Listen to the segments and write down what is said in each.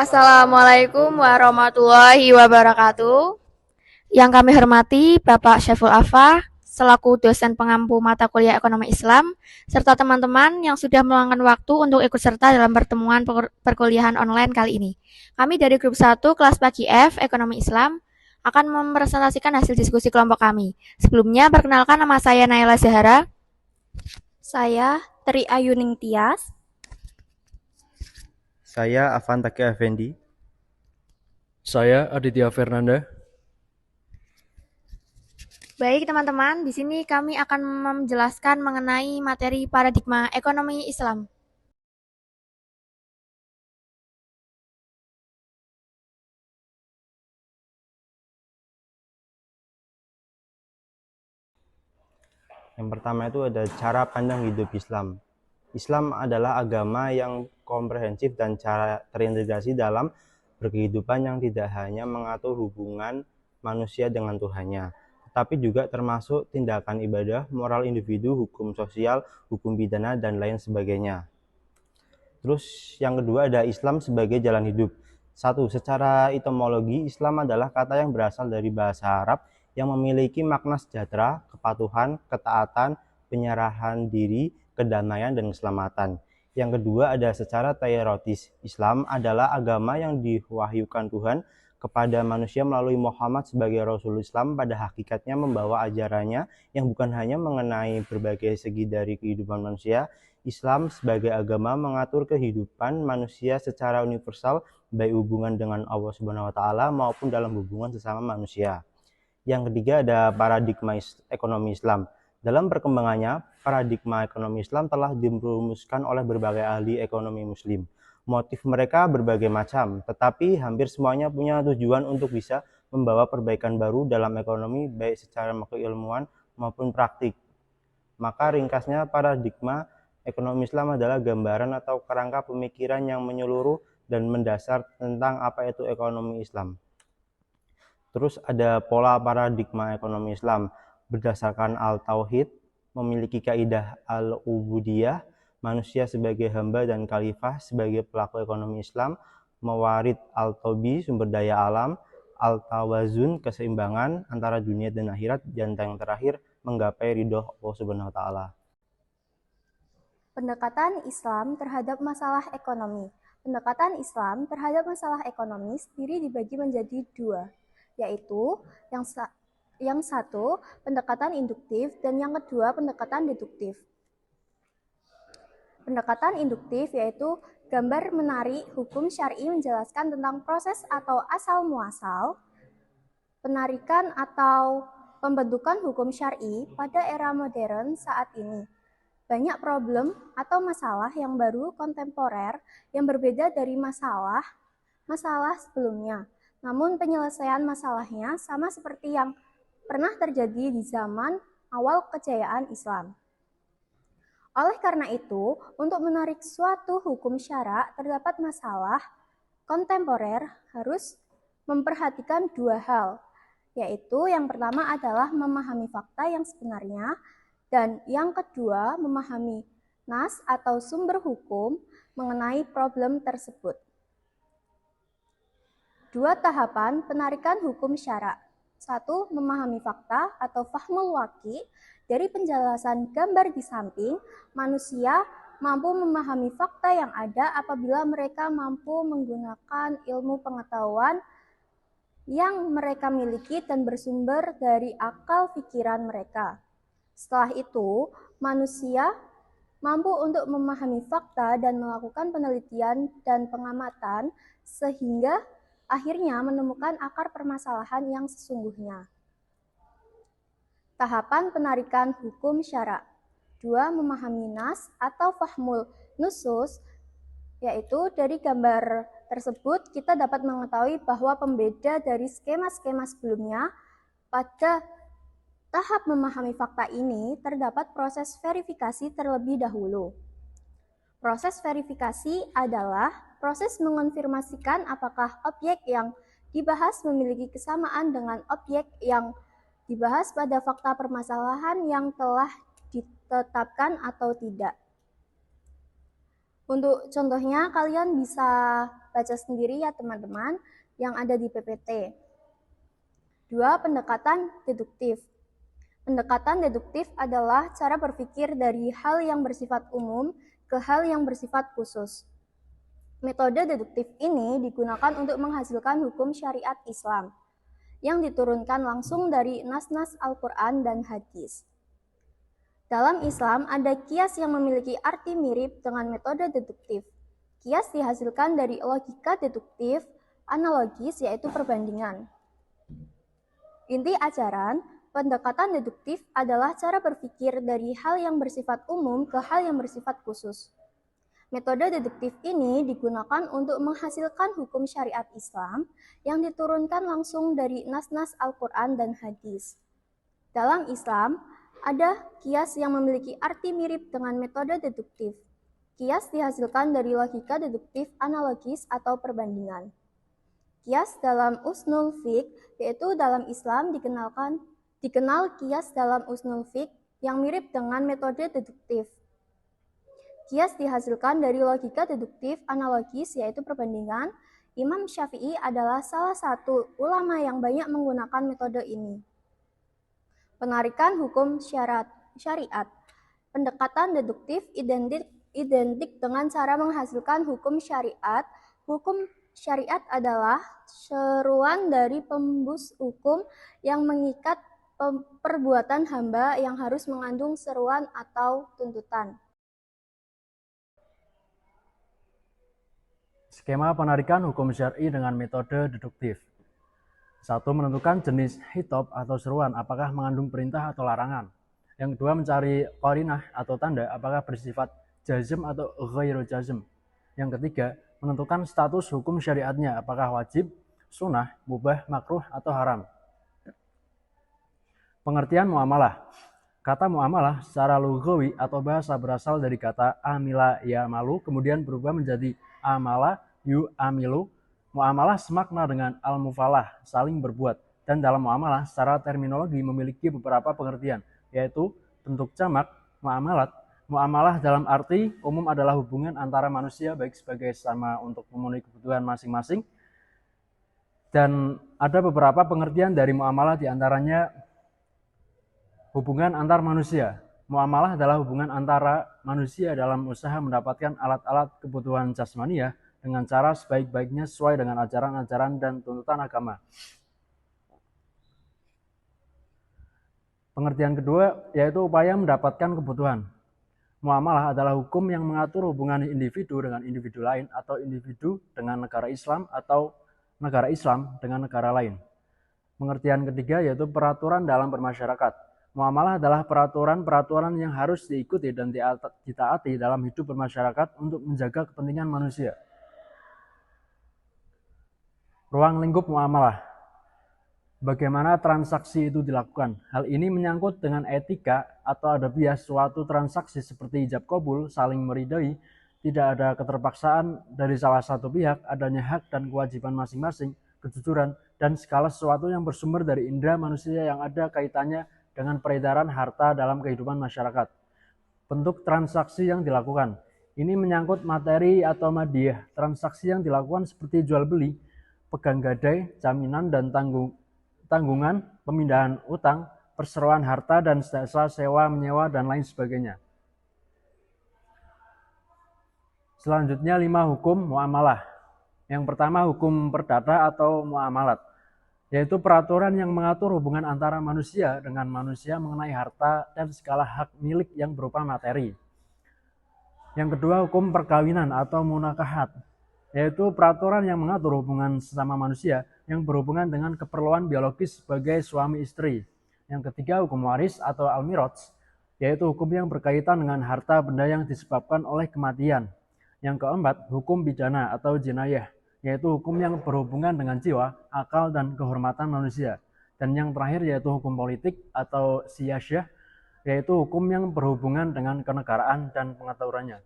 Assalamualaikum warahmatullahi wabarakatuh. Yang kami hormati Bapak Syaiful Afa, selaku dosen pengampu mata kuliah Ekonomi Islam, serta teman-teman yang sudah meluangkan waktu untuk ikut serta dalam pertemuan perkuliahan online kali ini. Kami dari grup 1 kelas pagi F Ekonomi Islam akan mempresentasikan hasil diskusi kelompok kami. Sebelumnya, perkenalkan nama saya Naila Zahara. Saya Tri Ayuning Tias. Saya Afan Taki Effendi. Saya Aditya Fernanda. Baik teman-teman, di sini kami akan menjelaskan mengenai materi paradigma ekonomi Islam. Yang pertama itu ada cara pandang hidup Islam. Islam adalah agama yang komprehensif dan cara terintegrasi dalam berkehidupan yang tidak hanya mengatur hubungan manusia dengan Tuhannya, tetapi juga termasuk tindakan ibadah, moral individu, hukum sosial, hukum pidana, dan lain sebagainya. Terus yang kedua ada Islam sebagai jalan hidup. Satu, secara etimologi, Islam adalah kata yang berasal dari bahasa Arab yang memiliki makna sejahtera, kepatuhan, ketaatan, penyerahan diri, kedamaian, dan keselamatan. Yang kedua ada secara teoretis. Islam adalah agama yang diwahyukan Tuhan kepada manusia melalui Muhammad sebagai Rasul Islam, pada hakikatnya membawa ajarannya yang bukan hanya mengenai berbagai segi dari kehidupan manusia. Islam sebagai agama mengatur kehidupan manusia secara universal, baik hubungan dengan Allah Subhanahu wa taala maupun dalam hubungan sesama manusia. Yang ketiga ada paradigma ekonomi Islam. Dalam perkembangannya, paradigma ekonomi Islam telah dirumuskan oleh berbagai ahli ekonomi muslim. Motif mereka berbagai macam, tetapi hampir semuanya punya tujuan untuk bisa membawa perbaikan baru dalam ekonomi, baik secara keilmuan maupun praktik. Maka ringkasnya, paradigma ekonomi Islam adalah gambaran atau kerangka pemikiran yang menyeluruh dan mendasar tentang apa itu ekonomi Islam. Terus ada pola paradigma ekonomi Islam berdasarkan al-tauhid, memiliki kaidah al-ubudiyah, manusia sebagai hamba dan khalifah sebagai pelaku ekonomi Islam, mewarid al-tobi, sumber daya alam, al-tawazun, keseimbangan antara dunia dan akhirat, dan yang terakhir menggapai ridho Allah Subhanahu wa taala. Pendekatan Islam terhadap masalah ekonomi. Pendekatan Islam terhadap masalah ekonomi sendiri dibagi menjadi dua, yaitu yang satu pendekatan induktif dan yang kedua pendekatan deduktif. Pendekatan induktif yaitu gambar menarik hukum syar'i menjelaskan tentang proses atau asal muasal, penarikan atau pembentukan hukum syar'i pada era modern saat ini. Banyak problem atau masalah yang baru kontemporer yang berbeda dari masalah sebelumnya. Namun penyelesaian masalahnya sama seperti yang pernah terjadi di zaman awal kejayaan Islam. Oleh karena itu, untuk menarik suatu hukum syara terdapat masalah kontemporer harus memperhatikan dua hal, yaitu yang pertama adalah memahami fakta yang sebenarnya, dan yang kedua memahami nas atau sumber hukum mengenai problem tersebut. Dua tahapan penarikan hukum syara. Satu, memahami fakta atau fahmul waqi. Dari penjelasan gambar di samping, manusia mampu memahami fakta yang ada apabila mereka mampu menggunakan ilmu pengetahuan yang mereka miliki dan bersumber dari akal pikiran mereka. Setelah itu, manusia mampu untuk memahami fakta dan melakukan penelitian dan pengamatan sehingga akhirnya menemukan akar permasalahan yang sesungguhnya. Tahapan penarikan hukum syara. 2. Memahami nas atau fahmul nusus, yaitu dari gambar tersebut kita dapat mengetahui bahwa pembeda dari skema-skema sebelumnya. Pada tahap memahami fakta ini terdapat proses verifikasi terlebih dahulu. Proses verifikasi adalah proses mengonfirmasikan apakah objek yang dibahas memiliki kesamaan dengan objek yang dibahas pada fakta permasalahan yang telah ditetapkan atau tidak. Untuk contohnya, kalian bisa baca sendiri ya teman-teman yang ada di PPT. 2. Pendekatan deduktif. Pendekatan deduktif adalah cara berpikir dari hal yang bersifat umum ke hal yang bersifat khusus. Metode deduktif ini digunakan untuk menghasilkan hukum syariat Islam yang diturunkan langsung dari nas-nas Al-Quran dan hadis. Dalam Islam ada kias yang memiliki arti mirip dengan metode deduktif. Kias dihasilkan dari logika deduktif, analogis yaitu perbandingan. Inti ajaran, pendekatan deduktif adalah cara berpikir dari hal yang bersifat umum ke hal yang bersifat khusus. Metode deduktif ini digunakan untuk menghasilkan hukum syariat Islam yang diturunkan langsung dari nas-nas Al-Quran dan hadis. Dalam Islam, ada kias yang memiliki arti mirip dengan metode deduktif. Kias dihasilkan dari logika deduktif analogis atau perbandingan. Kias dalam usul fiqh, yaitu dalam Islam dikenal kias dalam usul fiqh yang mirip dengan metode deduktif. Kias dihasilkan dari logika deduktif analogis yaitu perbandingan. Imam Syafi'i adalah salah satu ulama yang banyak menggunakan metode ini. Penarikan hukum syariat. Pendekatan deduktif identik dengan cara menghasilkan hukum syariat. Hukum syariat adalah seruan dari pembus hukum yang mengikat perbuatan hamba yang harus mengandung seruan atau tuntutan. Skema penarikan hukum syar'i dengan metode deduktif. 1. Menentukan jenis khitab atau seruan apakah mengandung perintah atau larangan. Yang kedua, mencari qarinah atau tanda apakah bersifat jazm atau ghairu jazm. Yang ketiga, menentukan status hukum syariatnya apakah wajib, sunnah, mubah, makruh, atau haram. Pengertian muamalah. Kata muamalah secara lughawi atau bahasa berasal dari kata amila ya'malu kemudian berubah menjadi amala yu'amilu. Muamalah semakna dengan al-mufalah, saling berbuat. Dan dalam muamalah secara terminologi memiliki beberapa pengertian, yaitu bentuk jamak, muamalat. Muamalah dalam arti umum adalah hubungan antara manusia baik sebagai sesama untuk memenuhi kebutuhan masing-masing. Dan ada beberapa pengertian dari muamalah, diantaranya hubungan antar manusia. Muamalah adalah hubungan antara manusia dalam usaha mendapatkan alat-alat kebutuhan jasmania dengan cara sebaik-baiknya sesuai dengan ajaran-ajaran dan tuntutan agama. Pengertian kedua yaitu upaya mendapatkan kebutuhan. Muamalah adalah hukum yang mengatur hubungan individu dengan individu lain atau individu dengan negara Islam atau negara Islam dengan negara lain. Pengertian ketiga yaitu peraturan dalam bermasyarakat. Muamalah adalah peraturan-peraturan yang harus diikuti dan ditaati dalam hidup bermasyarakat untuk menjaga kepentingan manusia. Ruang lingkup muamalah. Bagaimana transaksi itu dilakukan? Hal ini menyangkut dengan etika atau adabiah suatu transaksi seperti ijab kabul, saling meridai, tidak ada keterpaksaan dari salah satu pihak, adanya hak dan kewajiban masing-masing, kejujuran, dan segala sesuatu yang bersumber dari indera manusia yang ada kaitannya dengan peredaran harta dalam kehidupan masyarakat. Bentuk transaksi yang dilakukan. Ini menyangkut materi atau madiyah. Transaksi yang dilakukan seperti jual beli, pegang gadai, jaminan dan tanggungan, pemindahan utang, perseroan harta dan jasa sewa, menyewa, dan lain sebagainya. Selanjutnya 5 hukum muamalah. Yang pertama hukum perdata atau muamalat, yaitu peraturan yang mengatur hubungan antara manusia dengan manusia mengenai harta dan segala hak milik yang berupa materi. Yang kedua, hukum perkawinan atau munakahat, yaitu peraturan yang mengatur hubungan sesama manusia yang berhubungan dengan keperluan biologis sebagai suami istri. Yang ketiga, hukum waris atau al-mirats, yaitu hukum yang berkaitan dengan harta benda yang disebabkan oleh kematian. Yang keempat, hukum pidana atau jinayah, yaitu hukum yang berhubungan dengan jiwa, akal, dan kehormatan manusia. Dan yang terakhir yaitu hukum politik atau siyasyah, yaitu hukum yang berhubungan dengan kenegaraan dan pengaturannya.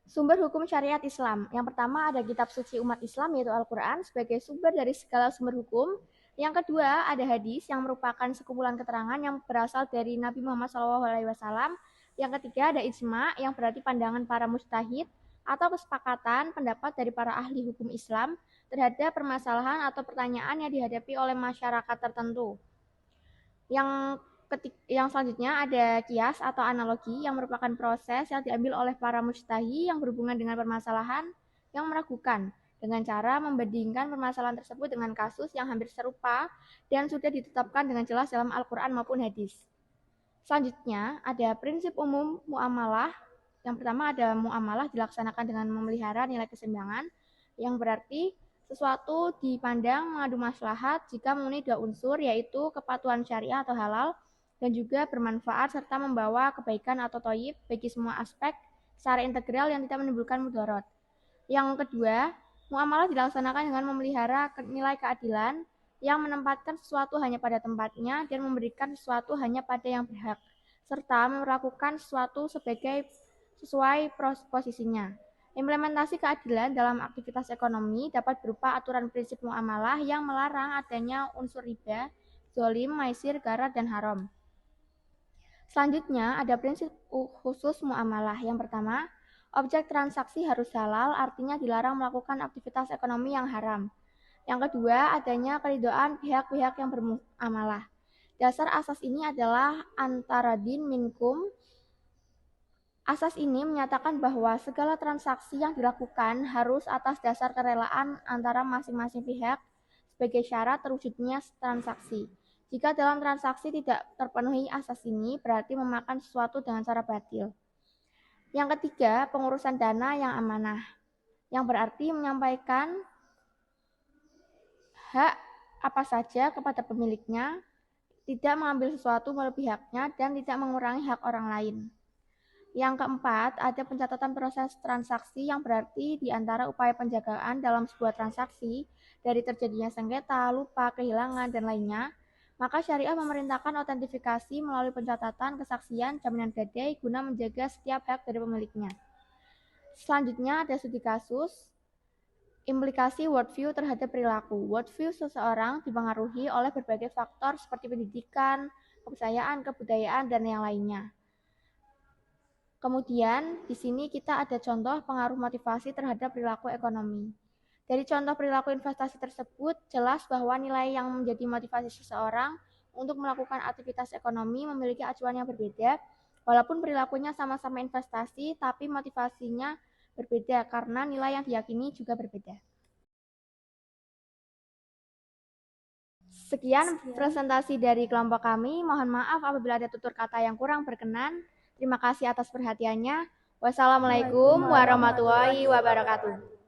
Sumber hukum syariat Islam. Yang pertama ada kitab suci umat Islam yaitu Al-Quran sebagai sumber dari segala sumber hukum. Yang kedua ada hadis yang merupakan sekumpulan keterangan yang berasal dari Nabi Muhammad SAW. Yang ketiga ada ijma yang berarti pandangan para mujtahid atau kesepakatan pendapat dari para ahli hukum Islam terhadap permasalahan atau pertanyaan yang dihadapi oleh masyarakat tertentu. Yang selanjutnya ada kias atau analogi yang merupakan proses yang diambil oleh para mujtahid yang berhubungan dengan permasalahan yang meragukan dengan cara membandingkan permasalahan tersebut dengan kasus yang hampir serupa dan sudah ditetapkan dengan jelas dalam Al-Quran maupun hadis. Selanjutnya ada prinsip umum muamalah. Yang pertama ada muamalah dilaksanakan dengan memelihara nilai keseimbangan, yang berarti sesuatu dipandang mengandung maslahat jika memenuhi dua unsur, yaitu kepatuhan syariah atau halal dan juga bermanfaat serta membawa kebaikan atau thayyib bagi semua aspek secara integral yang tidak menimbulkan mudarat. Yang kedua, muamalah dilaksanakan dengan memelihara nilai keadilan yang menempatkan sesuatu hanya pada tempatnya dan memberikan sesuatu hanya pada yang berhak, serta memperlakukan sesuatu sesuai posisinya. Implementasi keadilan dalam aktivitas ekonomi dapat berupa aturan prinsip muamalah yang melarang adanya unsur riba, zolim, maisir, gharar, dan haram. Selanjutnya ada prinsip khusus muamalah. Yang pertama, objek transaksi harus halal, artinya dilarang melakukan aktivitas ekonomi yang haram. Yang kedua, adanya keridhaan pihak-pihak yang bermuamalah. Dasar asas ini adalah antara din minkum. Asas ini menyatakan bahwa segala transaksi yang dilakukan harus atas dasar kerelaan antara masing-masing pihak sebagai syarat terwujudnya transaksi. Jika dalam transaksi tidak terpenuhi asas ini, berarti memakan sesuatu dengan cara batil. Yang ketiga, pengurusan dana yang amanah, yang berarti menyampaikan hak apa saja kepada pemiliknya, tidak mengambil sesuatu melebihi haknya, dan tidak mengurangi hak orang lain. Yang keempat, ada pencatatan proses transaksi, yang berarti di antara upaya penjagaan dalam sebuah transaksi dari terjadinya sengketa, lupa, kehilangan, dan lainnya, maka syariah memerintahkan autentifikasi melalui pencatatan, kesaksian, jaminan gadai guna menjaga setiap hak dari pemiliknya. Selanjutnya ada studi kasus, implikasi worldview terhadap perilaku. Worldview seseorang dipengaruhi oleh berbagai faktor seperti pendidikan, kepercayaan, kebudayaan, dan yang lainnya. Kemudian di sini kita ada contoh pengaruh motivasi terhadap perilaku ekonomi. Dari contoh perilaku investasi tersebut, jelas bahwa nilai yang menjadi motivasi seseorang untuk melakukan aktivitas ekonomi memiliki acuan yang berbeda, walaupun perilakunya sama-sama investasi, tapi motivasinya berbeda karena nilai yang diyakini juga berbeda. Sekian presentasi dari kelompok kami. Mohon maaf apabila ada tutur kata yang kurang berkenan. Terima kasih atas perhatiannya. Wassalamualaikum warahmatullahi wabarakatuh.